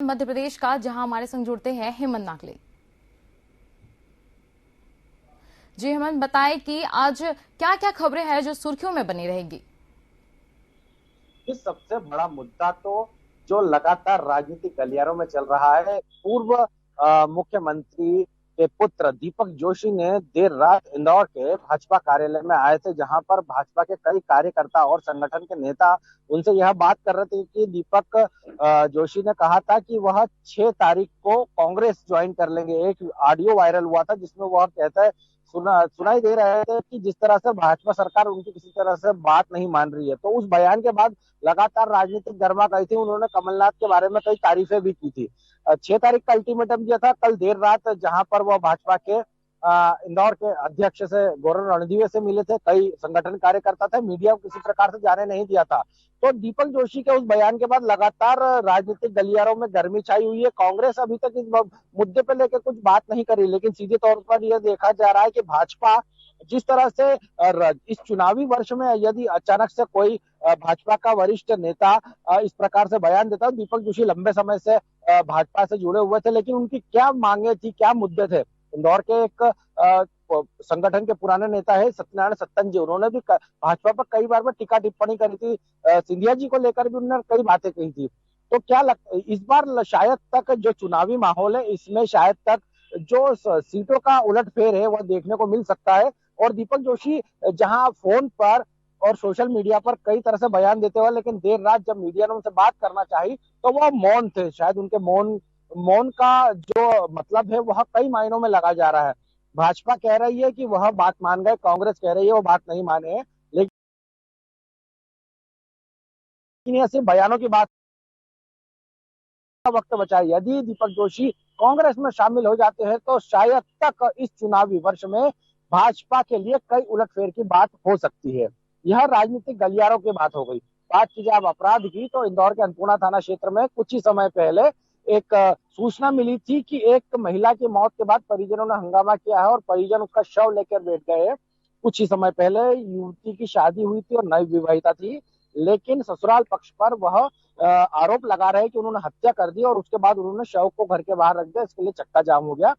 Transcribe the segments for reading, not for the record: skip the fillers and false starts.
मध्य प्रदेश का, जहां हमारे संग जुड़ते हैं हेमंत नागले। जी हेमंत, बताएं कि आज क्या क्या खबरें हैं जो सुर्खियों में बनी रहेगी। इस सबसे बड़ा मुद्दा तो जो लगातार राजनीतिक गलियारों में चल रहा है, पूर्व मुख्यमंत्री के पुत्र दीपक जोशी ने देर रात इंदौर के भाजपा कार्यालय में आए थे, जहां पर भाजपा के कई कार्यकर्ता और संगठन के नेता उनसे यह बात कर रहे थे कि दीपक जोशी ने कहा था कि वह 6 तारीख को कांग्रेस ज्वाइन कर लेंगे। एक ऑडियो वायरल हुआ था जिसमें वह कहता है, सुनाई दे रहे थे कि जिस तरह से भाजपा सरकार उनकी किसी तरह से बात नहीं मान रही है। तो उस बयान के बाद लगातार राजनीतिक गर्मा गई थी। उन्होंने कमलनाथ के बारे में कई तारीफें भी की थी। 6 तारीख का अल्टीमेटम दिया था कल देर रात, जहां पर वह भाजपा के इंदौर के अध्यक्ष से गौरव रणधीवे से मिले थे। कई संगठन कार्यकर्ता थे, मीडिया को किसी प्रकार से जाने नहीं दिया था। तो दीपक जोशी के उस बयान के बाद लगातार राजनीतिक गलियारों में गर्मी छाई हुई है। कांग्रेस अभी तक इस मुद्दे पर लेकर कुछ बात नहीं करी, लेकिन सीधे तौर पर यह देखा जा रहा है कि भाजपा जिस तरह से इस चुनावी वर्ष में यदि अचानक से कोई भाजपा का वरिष्ठ नेता इस प्रकार से बयान देता है। दीपक जोशी लंबे समय से भाजपा से जुड़े हुए थे, लेकिन उनकी क्या मांगे थी, क्या मुद्दे थे। इंदौर के एक संगठन के पुराने नेता है सत्यनारायण सत्तन जी, उन्होंने भी भाजपा पर कई बार टीका टिप्पणी करी थी। सिंधिया जी को लेकर भी उन्होंने कई बातें कही थी। तो क्या लगता है इस बार शायद तक जो चुनावी माहौल है, इसमें शायद तक जो सीटों का उलटफेर है वह देखने को मिल सकता है। और दीपक जोशी जहां फोन पर और सोशल मीडिया पर कई तरह से बयान देते हुए, लेकिन देर रात जब मीडिया ने उनसे बात करना चाहिए तो वह मौन थे। शायद उनके मौन मौन का जो मतलब है वह कई मायनों में लगा जा रहा है। भाजपा कह रही है कि वह बात मान गए, कांग्रेस कह रही है वो बात नहीं माने हैं, लेकिन यह सिर्फ बयानों की बात का वक्त बचा है। यदि दीपक जोशी कांग्रेस में शामिल हो जाते हैं तो शायद तक इस चुनावी वर्ष में भाजपा के लिए कई उलटफेर की बात हो सकती है। यह राजनीतिक गलियारों की बात हो गई। बात की जाए अपराध की, तो इंदौर के अनपूर्णा थाना क्षेत्र में कुछ ही समय पहले एक सूचना मिली थी कि एक महिला की मौत के बाद परिजनों ने हंगामा किया है और परिजन उसका शव लेकर बैठ गए हैं। कुछ ही समय पहले युवती की शादी हुई थी और नई विवाहिता थी, लेकिन ससुराल पक्ष पर वह आरोप लगा रहे हैं कि उन्होंने हत्या कर दी और उसके बाद उन्होंने शव को घर के बाहर रख दिया। इसके लिए चक्का जाम हो गया।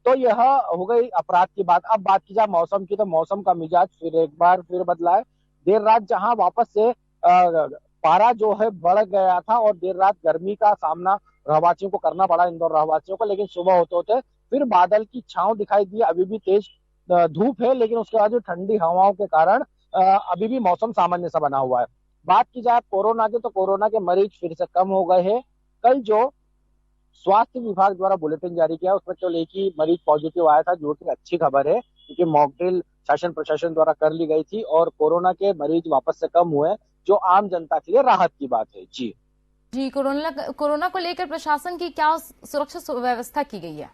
तो यह हो गई अपराध की बात। अब बात की जाए मौसम की, तो मौसम का मिजाज फिर एक बार फिर बदला है। देर रात जहां वापस से पारा जो है बढ़ गया था और देर रात गर्मी का सामना रहवासियों को करना पड़ा, इंदौर रहवासियों को, लेकिन सुबह होते होते फिर बादल की छांव दिखाई दी। अभी भी तेज धूप है, लेकिन उसके बाद जो ठंडी हवाओं के कारण अभी भी मौसम सामान्य सा बना हुआ है। बात की जाए कोरोना की, तो कोरोना के मरीज फिर से कम हो गए हैं। कल जो स्वास्थ्य विभाग द्वारा बुलेटिन जारी किया उसमें केवल एक ही मरीज पॉजिटिव आया था, जो कि अच्छी खबर है क्योंकि मॉकड्रिल शासन प्रशासन द्वारा कर ली गई थी और कोरोना के मरीज वापस से कम हुए, जो आम जनता के लिए राहत की बात है। जी जी, कोरोना को लेकर प्रशासन की क्या सुरक्षा व्यवस्था की गई है।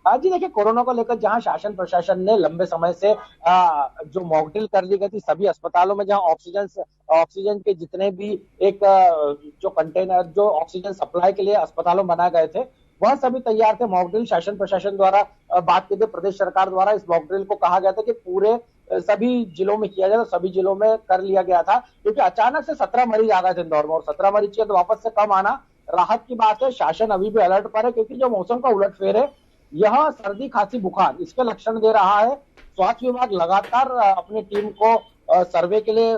जी देखिए, कोरोना को लेकर जहां शासन प्रशासन ने लंबे समय से जो मॉकड्रिल कर ली गई थी सभी अस्पतालों में, जहां ऑक्सीजन के जितने भी एक जो कंटेनर जो ऑक्सीजन सप्लाई के लिए अस्पतालों बनाए गए थे वह सभी तैयार थे। मॉकड्रिल शासन प्रशासन द्वारा बात की थी, प्रदेश सरकार द्वारा इस मॉकड्रिल को कहा गया था कि पूरे सभी जिलों में किया जाए, तो सभी जिलों में कर लिया गया था। क्योंकि अचानक से 17 मरीज आ गए थे इंदौर में और 17 मरीज के तो वापस से कम आना राहत की बात है। शासन अभी भी अलर्ट पर है क्योंकि जो मौसम का उलटफेर है, यह सर्दी खांसी बुखार इसके लक्षण दे रहा है। स्वास्थ्य विभाग लगातार अपनी टीम को सर्वे के लिए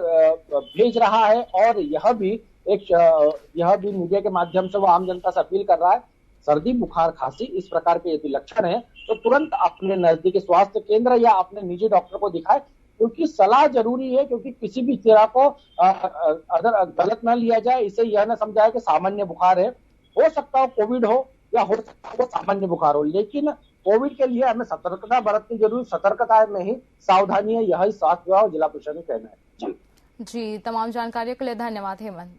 भेज रहा है और यह भी मीडिया के माध्यम से वो आम जनता से अपील कर रहा है, सर्दी बुखार खांसी इस प्रकार के यदि लक्षण है तो तुरंत अपने नजदीकी स्वास्थ्य केंद्र या अपने निजी डॉक्टर को दिखाए, क्योंकि सलाह जरूरी है। क्योंकि किसी भी तरह को अगर गलत न लिया जाए, इसे यह न समझाए कि सामान्य बुखार है। हो सकता हो कोविड हो या हो सकता है वो सामान्य बुखार हो, लेकिन कोविड के लिए हमें सतर्कता बरतनी जरूरी। सतर्कता में ही सावधानी है, यही स्वास्थ्य विभाग और जिला प्रशासन कहना है। जी जी, तमाम जानकारियों के लिए धन्यवाद हेमंत।